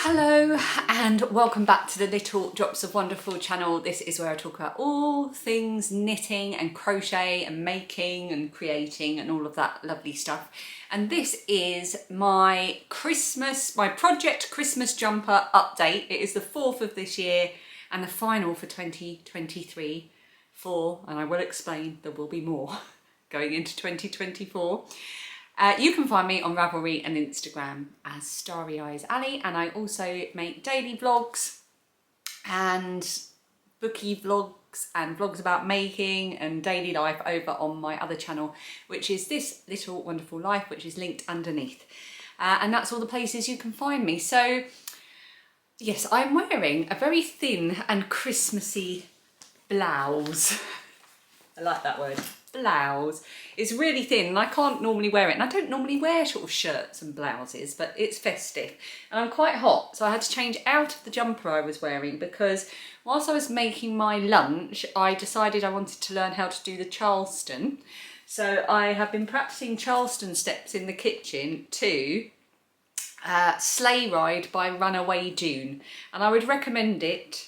Hello and welcome back to the Little Drops of Wonderful channel. This is where I talk about all things knitting and crochet and making and creating and all of that lovely stuff. And this is my project Christmas jumper update. It is the 4th of this year and the final for 2023 and I will explain there will be more going into 2024. You can find me on Ravelry and Instagram as Starry Eyes Ali, and I also make daily vlogs and booky vlogs and vlogs about making and daily life over on my other channel, which is This Little Wonderful Life, which is linked underneath. And that's all the places you can find me. So yes, I'm wearing a very thin and Christmassy blouse. I like that word. Blouse. It's really thin and I can't normally wear it, and I don't normally wear sort of shirts and blouses, but it's festive and I'm quite hot, so I had to change out of the jumper I was wearing because whilst I was making my lunch I decided I wanted to learn how to do the Charleston. So I have been practicing Charleston steps in the kitchen to Sleigh Ride by Runaway June, and I would recommend it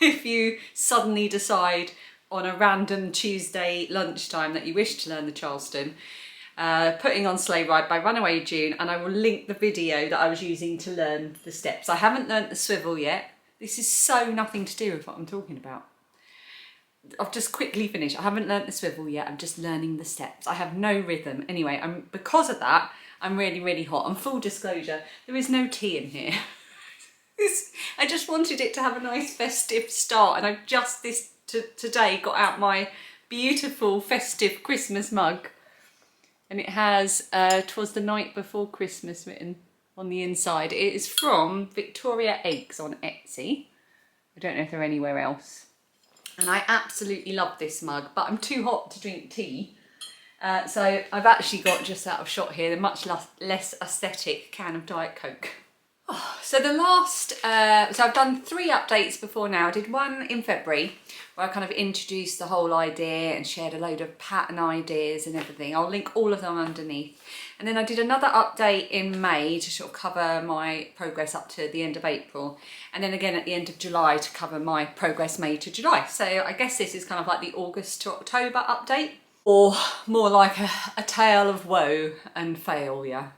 if you suddenly decide on a random Tuesday lunchtime that you wish to learn the Charleston, putting on Sleigh Ride by Runaway June, and I will link the video that I was using to learn the steps. I haven't learnt the swivel yet. This is so nothing to do with what I'm talking about. I've just quickly finished. I haven't learnt the swivel yet. I'm just learning the steps. I have no rhythm. Anyway, because of that, I'm really, really hot. And full disclosure, there is no tea in here. I just wanted it to have a nice festive start, and I've just today got out my beautiful festive Christmas mug, and it has 'twas the night before Christmas written on the inside. It is from Victoria Eggs on Etsy. I don't know if they're anywhere else, and I absolutely love this mug, but I'm too hot to drink tea, so I've actually got, just out of shot here, the much less aesthetic can of Diet Coke. So so I've done 3 updates before now. I did one in February where I kind of introduced the whole idea and shared a load of pattern ideas and everything. I'll link all of them underneath. And then I did another update in May to sort of cover my progress up to the end of April. And then again at the end of July to cover my progress May to July. So I guess this is kind of like the August to October update, or more like a tale of woe and failure,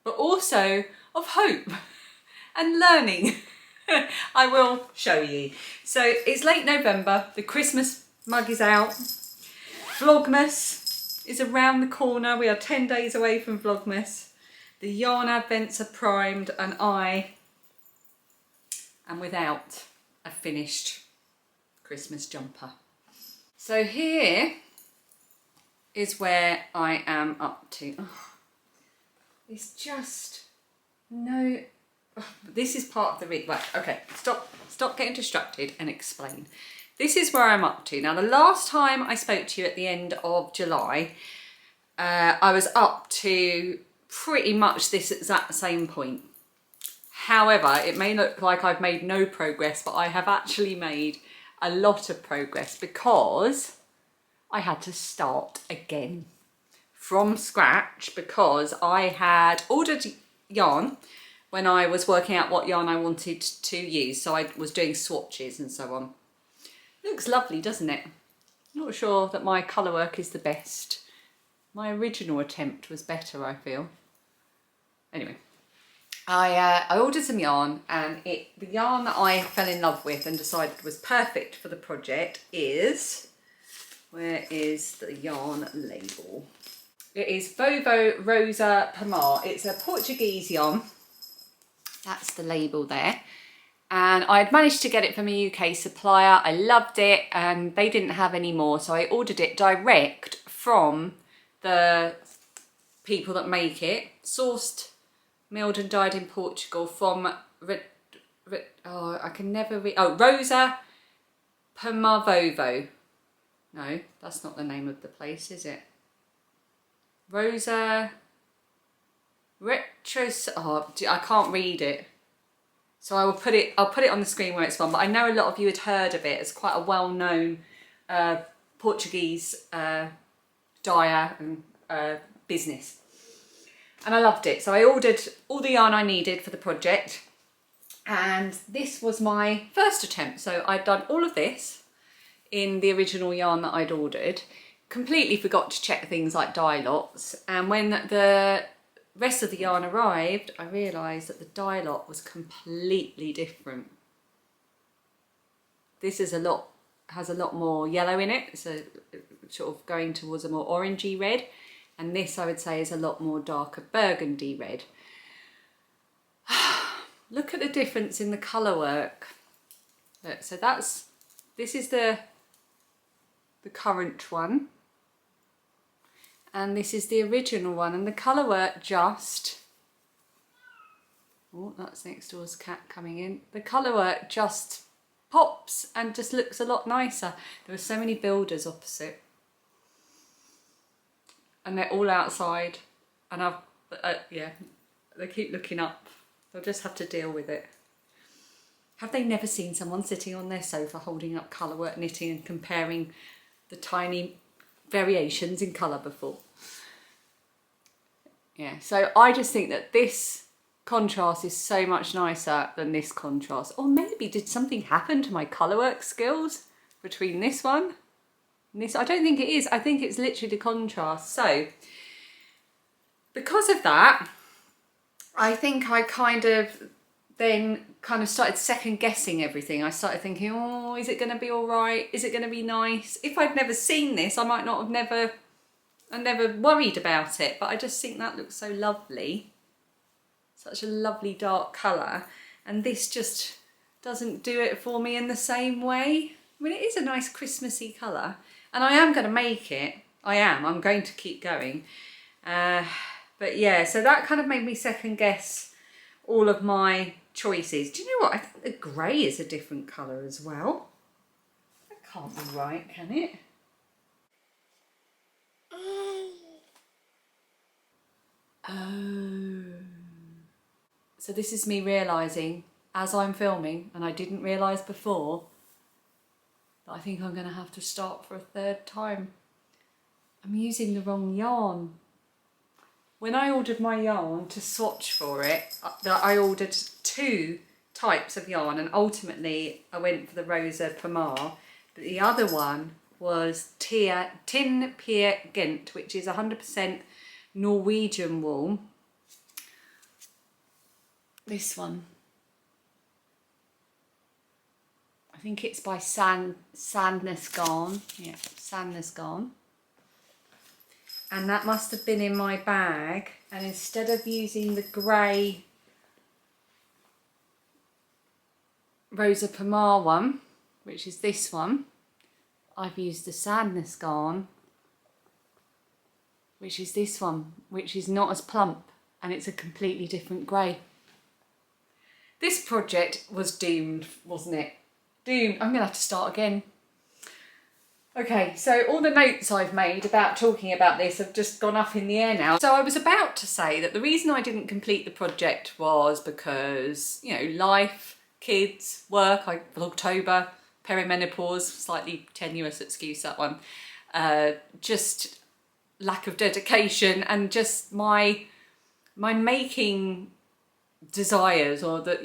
but also of hope and learning. I will show you. So it's late November, the Christmas mug is out, Vlogmas is around the corner, we are 10 days away from Vlogmas, the yarn advents are primed, and I am without a finished Christmas jumper. So here is where I am up to. It's just no. This is part of the right. Okay, stop getting distracted and explain. This is where I'm up to now. The last time I spoke to you at the end of July, I was up to pretty much this exact same point. However, it may look like I've made no progress, but I have actually made a lot of progress because I had to start again from scratch, because I had ordered yarn when I was working out what yarn I wanted to use. So I was doing swatches and so on. Looks lovely, doesn't it? Not sure that my colour work is the best. My original attempt was better, I feel. Anyway, I ordered some yarn, and the yarn that I fell in love with and decided was perfect for the project is, where is the yarn label? It is Vovo Rosa Pomar. It's a Portuguese yarn. That's the label there. And I had managed to get it from a UK supplier. I loved it and they didn't have any more. So I ordered it direct from the people that make it. Sourced milled and dyed in Portugal from I can never read. Oh, Rosa Permavovo. No, that's not the name of the place, is it? Rosa Retros. Oh, I can't read it, so I'll put it on the screen where it's from. But I know a lot of you had heard of it. It's quite a well-known Portuguese dyer and business, and I loved it. So I ordered all the yarn I needed for the project, and this was my first attempt. So I'd done all of this in the original yarn that I'd ordered. Completely forgot to check things like dye lots, and when the rest of the yarn arrived, I realised that the dye lot was completely different. This is has a lot more yellow in it, so sort of going towards a more orangey red, and this I would say is a lot more darker burgundy red. Look at the difference in the colour work. Look, so this is the current one, and this is the original one, and the colour work just, oh, that's next door's cat coming in. The colour work just pops and just looks a lot nicer. There were so many builders opposite, and they're all outside, and yeah, they keep looking up. They'll just have to deal with it. Have they never seen someone sitting on their sofa holding up colour work knitting and comparing the tiny variations in colour before? Yeah, so I just think that this contrast is so much nicer than this contrast. Or maybe did something happen to my colour work skills between this one and this? I don't think it is. I think it's literally the contrast. So because of that, I think I then started second guessing everything. I started thinking, oh, is it going to be all right? Is it going to be nice? If I'd never seen this, I might not have never worried about it, but I just think that looks so lovely. Such a lovely dark colour, and this just doesn't do it for me in the same way. I mean, it is a nice Christmassy colour, and I am going to make it. I'm going to keep going. But yeah, so that kind of made me second guess all of my choices. Do you know what? I think the grey is a different colour as well. That can't be right, can it? Oh. So this is me realising as I'm filming, and I didn't realise before, that I think I'm going to have to start for a third time. I'm using the wrong yarn. When I ordered my yarn to swatch for it, I ordered 2 types of yarn, and ultimately I went for the Rosa Pomar, but the other one was Tin Pier Gent, which is 100% Norwegian wool. This one, I think it's by Sandnes Garn. Yeah, Sandnes Garn. And that must have been in my bag, and instead of using the grey Rosa Pomar one, which is this one, I've used the Sandnes Garn, which is this one, which is not as plump, and it's a completely different grey. This project was doomed, wasn't it? Doomed. I'm going to have to start again. Okay, so all the notes I've made about talking about this have just gone up in the air now. So I was about to say that the reason I didn't complete the project was because, you know, life, kids, work, October, perimenopause, slightly tenuous excuse, that one. Just lack of dedication, and just my making desires, or the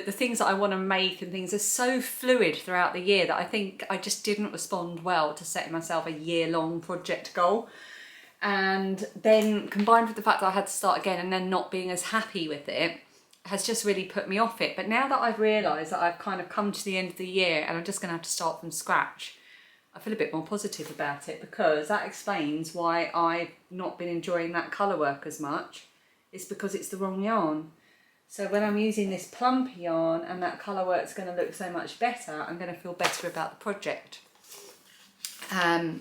things that I want to make and things, are so fluid throughout the year that I think I just didn't respond well to setting myself a year-long project goal. And then combined with the fact that I had to start again and then not being as happy with it has just really put me off it. But now that I've realised that I've kind of come to the end of the year and I'm just going to have to start from scratch, I feel a bit more positive about it, because that explains why I've not been enjoying that colour work as much. It's because it's the wrong yarn. So when I'm using this plump yarn and that colour work's going to look so much better, I'm going to feel better about the project.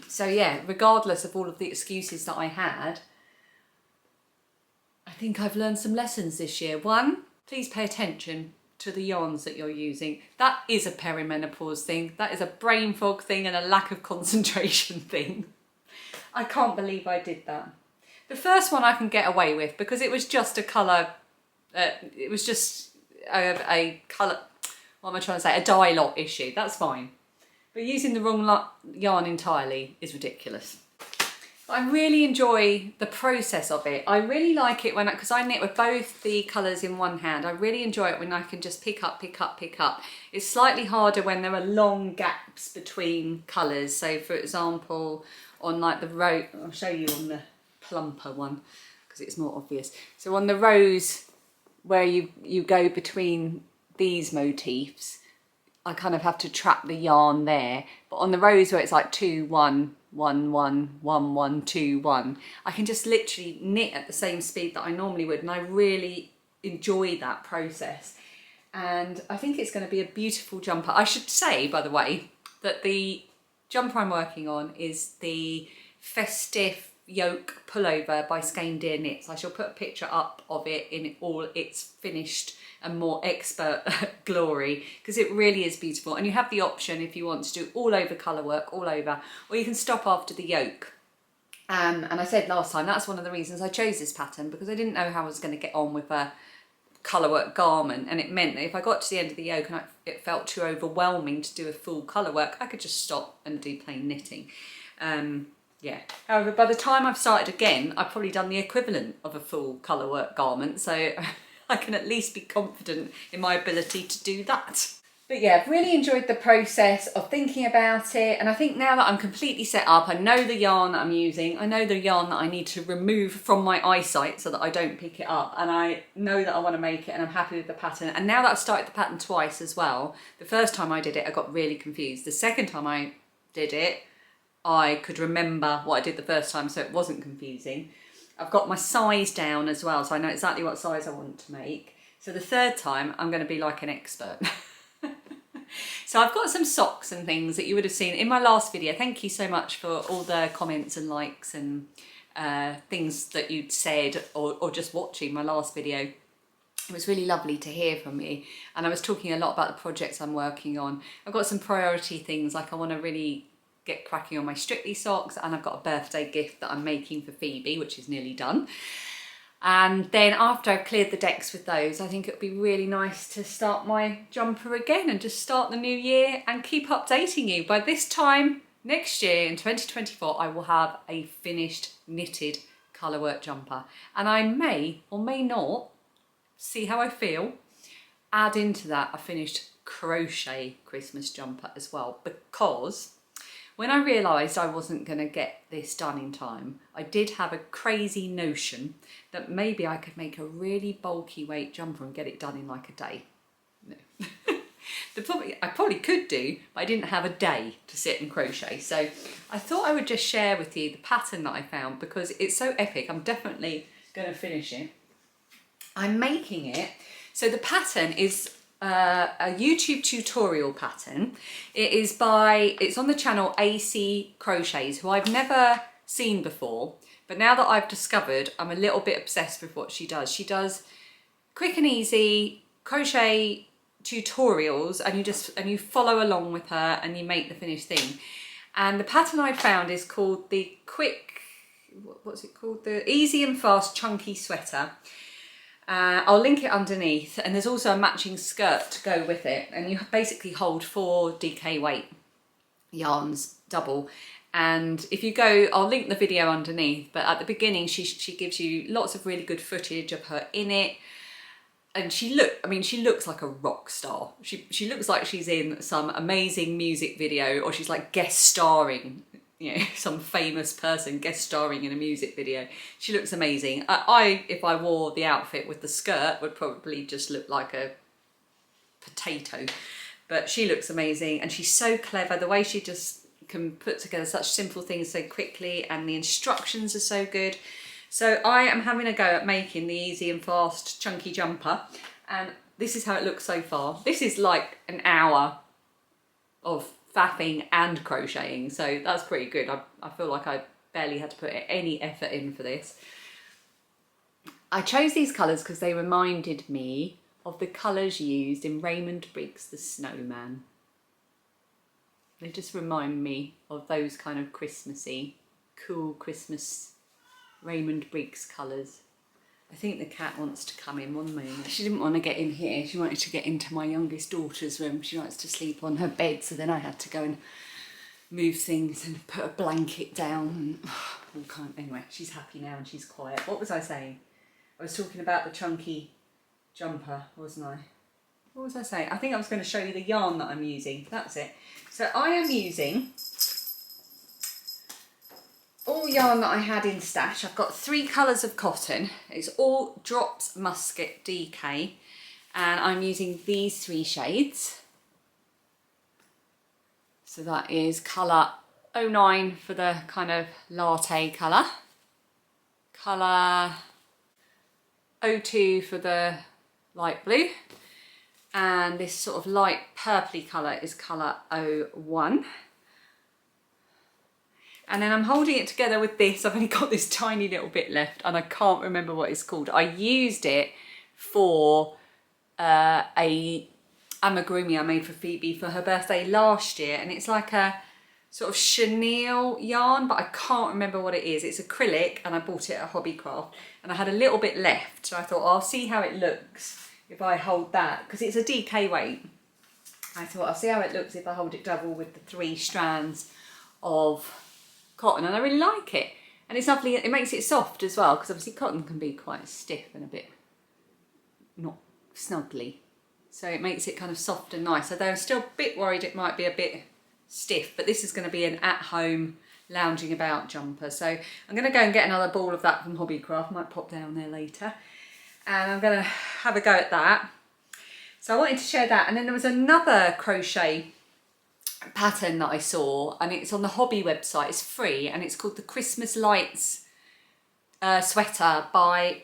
So yeah, regardless of all of the excuses that I had, I think I've learned some lessons this year. One, please pay attention to the yarns that you're using. That is a perimenopause thing. That is a brain fog thing and a lack of concentration thing. I can't believe I did that. The first one I can get away with because it was just a colour, it was just a colour, what am I trying to say, a dye lot issue, that's fine. But using the wrong yarn entirely is ridiculous. I really enjoy the process of it. I really like it when, because I knit with both the colours in one hand, I really enjoy it when I can just pick up, pick up, pick up. It's slightly harder when there are long gaps between colours. So for example, on like the row, I'll show you on the plumper one because it's more obvious. So on the rows where you go between these motifs, I kind of have to trap the yarn there. But on the rows where it's like 2, 1, 1, 1, 1, 1, 2, 1, I can just literally knit at the same speed that I normally would, and I really enjoy that process. And I think it's going to be a beautiful jumper. I should say, by the way, that the jumper I'm working on is the Festive Yoke Pullover by Skein Deer Knits. I shall put a picture up of it in all its finished and more expert glory, because it really is beautiful. And you have the option, if you want to do all over colour work, all over, or you can stop after the yoke. And I said last time, that's one of the reasons I chose this pattern, because I didn't know how I was going to get on with a colour work garment, and it meant that if I got to the end of the yoke and it felt too overwhelming to do a full colour work, I could just stop and do plain knitting. Yeah. However, by the time I've started again, I've probably done the equivalent of a full colour work garment, so I can at least be confident in my ability to do that. But yeah, I've really enjoyed the process of thinking about it, and I think now that I'm completely set up, I know the yarn that I'm using, I know the yarn that I need to remove from my eyesight so that I don't pick it up, and I know that I want to make it, and I'm happy with the pattern. And now that I've started the pattern twice as well, the first time I did it I got really confused. The second time I did it, I could remember what I did the first time, so it wasn't confusing. I've got my size down as well, so I know exactly what size I want to make. So the third time, I'm going to be like an expert. So I've got some socks and things that you would have seen in my last video. Thank you so much for all the comments and likes and things that you'd said, or just watching my last video. It was really lovely to hear from you. And I was talking a lot about the projects I'm working on. I've got some priority things, like I want to really get cracking on my Strictly socks, and I've got a birthday gift that I'm making for Phoebe, which is nearly done. And then after I've cleared the decks with those, I think it would be really nice to start my jumper again and just start the new year and keep updating you. By this time next year in 2024, I will have a finished knitted colourwork jumper, and I may or may not, see how I feel, add into that a finished crochet Christmas jumper as well, because when I realised I wasn't going to get this done in time, I did have a crazy notion that maybe I could make a really bulky weight jumper and get it done in like a day. No. I probably could do, but I didn't have a day to sit and crochet. So I thought I would just share with you the pattern that I found, because it's so epic. I'm definitely going to finish it. I'm making it. So the pattern is a YouTube tutorial pattern. It's on the channel AC Crochets, who I've never seen before, but now that I've discovered, I'm a little bit obsessed with what she does. She does quick and easy crochet tutorials, and you follow along with her and you make the finished thing. And the pattern I found is called the the Easy and Fast Chunky Sweater. I'll link it underneath, and there's also a matching skirt to go with it, and you basically hold 4 DK weight yarns double. And if you go, I'll link the video underneath, but at the beginning she gives you lots of really good footage of her in it, and she looks like a rock star. She looks like she's in some amazing music video, or she's like guest starring, you know, some famous person guest starring in a music video. She looks amazing. If I wore the outfit with the skirt, would probably just look like a potato, but she looks amazing, and she's so clever. The way she just can put together such simple things so quickly, and the instructions are so good. So I am having a go at making the Easy and Fast Chunky Jumper, and this is how it looks so far. This is like an hour of faffing and crocheting, so that's pretty good. I feel like I barely had to put any effort in for this. I chose these colours because they reminded me of the colours used in Raymond Briggs' The Snowman. They just remind me of those kind of Christmassy, cool Christmas Raymond Briggs colours. I think the cat wants to come in one moment. She didn't want to get in here, she wanted to get into my youngest daughter's room. She likes to sleep on her bed, so then I had to go and move things and put a blanket down and all kind. Anyway, she's happy now and she's quiet. What was I saying? I was talking about the chunky jumper, wasn't I? What was I saying? I think I was going to show you the yarn that I'm using. That's it. So I am using all yarn that I had in stash. I've got 3 colours of cotton. It's all Drops Musket DK, and I'm using these 3 shades. So that is colour 09 for the kind of latte colour, colour 02 for the light blue, and this sort of light purpley colour is colour 01. And then I'm holding it together with this. I've only got this tiny little bit left and I can't remember what it's called. I used it for a amigurumi I made for Phoebe for her birthday last year, and it's like a sort of chenille yarn, but I can't remember what it is. It's acrylic and I bought it at Hobbycraft, and I had a little bit left, so I thought, I'll see how it looks if I hold that, because it's a DK weight. I thought I'll see how it looks if I hold it double with the 3 strands of cotton, and I really like it. And it's lovely, it makes it soft as well, because obviously cotton can be quite stiff and a bit not snuggly. So it makes it kind of soft and nice. Although I'm still a bit worried it might be a bit stiff, but this is going to be an at-home lounging about jumper. So I'm going to go and get another ball of that from Hobbycraft. Might pop down there later. And I'm going to have a go at that. So I wanted to share that. And then there was another crochet pattern that I saw, and it's on the Hobby website. It's free, and it's called the Christmas Lights sweater by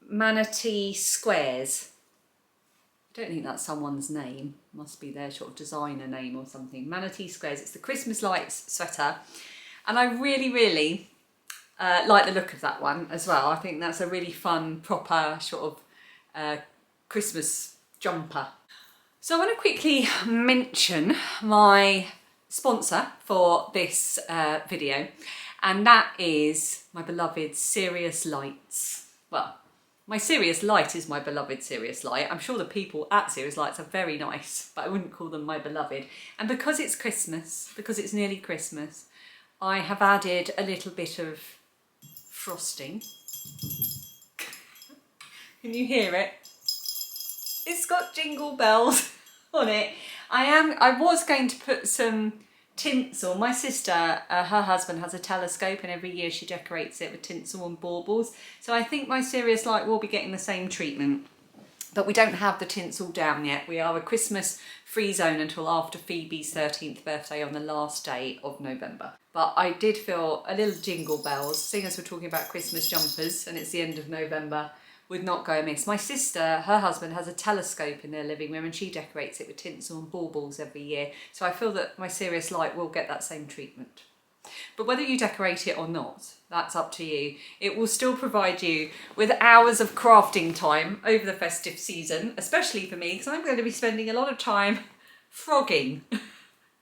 Manatee Squares. I don't think that's someone's name, must be their sort of designer name or something. Manatee Squares. It's the Christmas Lights sweater, and I really like the look of that one as well. I think that's a really fun, proper sort of Christmas jumper. So I want to quickly mention my sponsor for this video, and that is my beloved Serious Lights. Well, my Serious Light is my beloved Serious Light. I'm sure the people at Serious Lights are very nice, but I wouldn't call them my beloved. And because it's Christmas, because it's nearly Christmas, I have added a little bit of frosting. Can you hear it? It's got jingle bells on it. I was going to put some tinsel. My sister, her husband has a telescope, and every year she decorates it with tinsel and baubles. So I think my Serious Light will be getting the same treatment. But we don't have the tinsel down yet. We are a Christmas free zone until after Phoebe's 13th birthday on the last day of November. But I did feel a little jingle bells, seeing as we're talking about Christmas jumpers and it's the end of November, would not go amiss. My sister, her husband has a telescope in their living room, and she decorates it with tinsel and baubles every year. So I feel that my Serious Light will get that same treatment. But whether you decorate it or not, that's up to you. It will still provide you with hours of crafting time over the festive season, especially for me, because I'm going to be spending a lot of time frogging,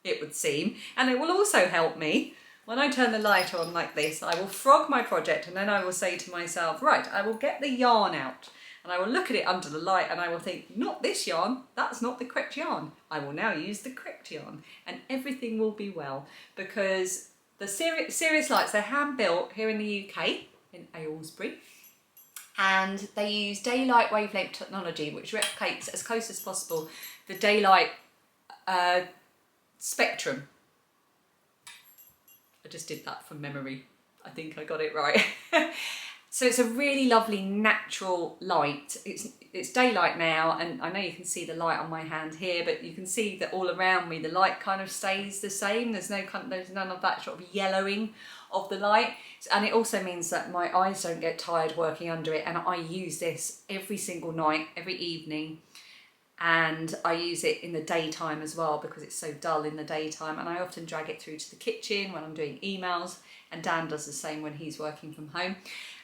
it would seem. And it will also help me when I turn the light on like this. I will frog my project, and then I will say to myself, right, I will get the yarn out, and I will look at it under the light, and I will think, not this yarn, that's not the correct yarn. I will now use the correct yarn, and everything will be well, because the Serious Lights, they're hand built here in the UK, in Aylesbury, and they use daylight wavelength technology, which replicates as close as possible the daylight spectrum. I just did that from memory. I think I got it right. So it's a really lovely natural light. It's daylight now, and I know you can see the light on my hand here, but you can see that all around me the light kind of stays the same. There's none of that sort of yellowing of the light, and it also means that my eyes don't get tired working under it. And I use this every single night, every evening. And I use it in the daytime as well, because it's so dull in the daytime, and I often drag it through to the kitchen when I'm doing emails, and Dan does the same when he's working from home.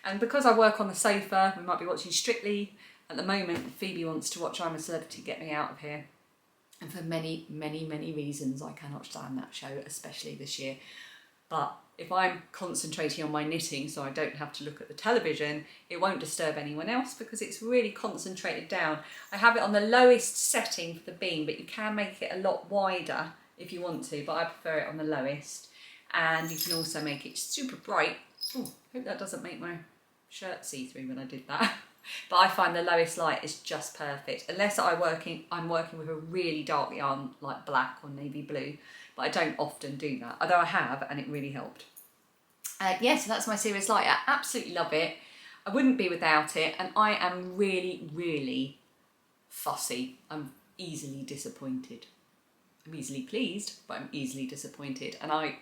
And because I work on the sofa, we might be watching Strictly. At the moment, Phoebe wants to watch I'm a Celebrity, Get Me Out of Here. And for many, many, many reasons, I cannot stand that show, especially this year. But if I'm concentrating on my knitting so I don't have to look at the television, it won't disturb anyone else because it's really concentrated down. I have it on the lowest setting for the beam, but you can make it a lot wider if you want to, but I prefer it on the lowest. And you can also make it super bright. Oh, hope that doesn't make my shirt see-through when I did that. But I find the lowest light is just perfect, unless I'm working with a really dark yarn like black or navy blue, but I don't often do that, although I have, and it really helped. Yeah, so that's my Serious Light. I absolutely love it. I wouldn't be without it, and I am really, really fussy. I'm easily disappointed. I'm easily pleased, but I'm easily disappointed, and I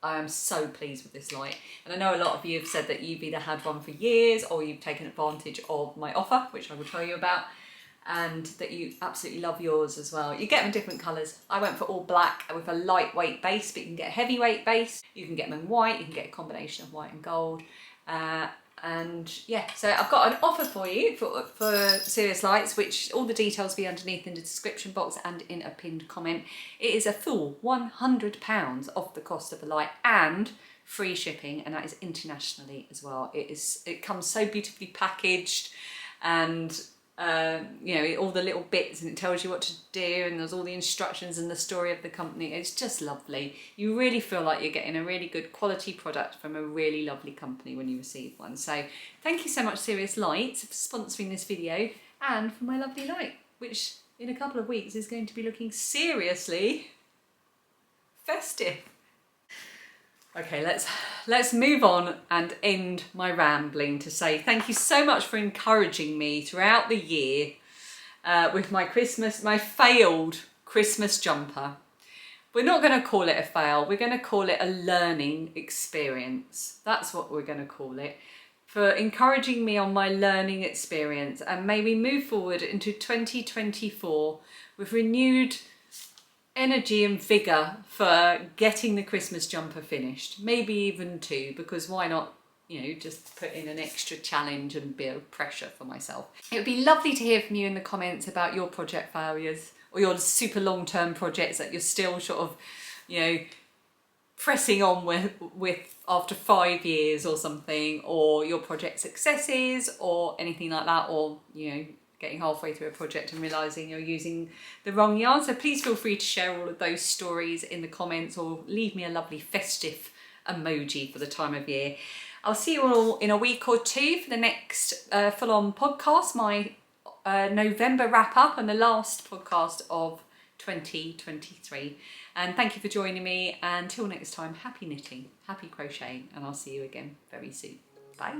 am so pleased with this light. And I know a lot of you have said that you've either had one for years or you've taken advantage of my offer, which I will tell you about, and that you absolutely love yours as well. You get them in different colours. I went for all black with a lightweight base, but you can get a heavyweight base. You can get them in white, you can get a combination of white and gold. And yeah, so I've got an offer for you for Serious Lights, which all the details will be underneath in the description box and in a pinned comment. It is a full £100 off the cost of a light and free shipping, and that is internationally as well. It comes so beautifully packaged, and you know, all the little bits, and it tells you what to do, and there's all the instructions and the story of the company. It's just lovely. You really feel like you're getting a really good quality product from a really lovely company when you receive one. So thank you so much, Serious Lights, for sponsoring this video, and for my lovely light, which in a couple of weeks is going to be looking seriously festive. Okay, let's move on and end my rambling to say thank you so much for encouraging me throughout the year with my failed Christmas jumper. We're not going to call it a fail, we're going to call it a learning experience. That's what we're going to call it. For encouraging me on my learning experience, and may we move forward into 2024 with renewed energy and vigour for getting the Christmas jumper finished, maybe even 2, because why not, you know, just put in an extra challenge and bit of pressure for myself. It would be lovely to hear from you in the comments about your project failures or your super long-term projects that you're still sort of, you know, pressing on with after 5 years or something, or your project successes or anything like that, or, you know, getting halfway through a project and realising you're using the wrong yarn. So please feel free to share all of those stories in the comments, or leave me a lovely festive emoji for the time of year. I'll see you all in a week or 2 for the next full-on podcast, my November wrap-up and the last podcast of 2023. And thank you for joining me. Until next time, happy knitting, happy crocheting, and I'll see you again very soon. Bye.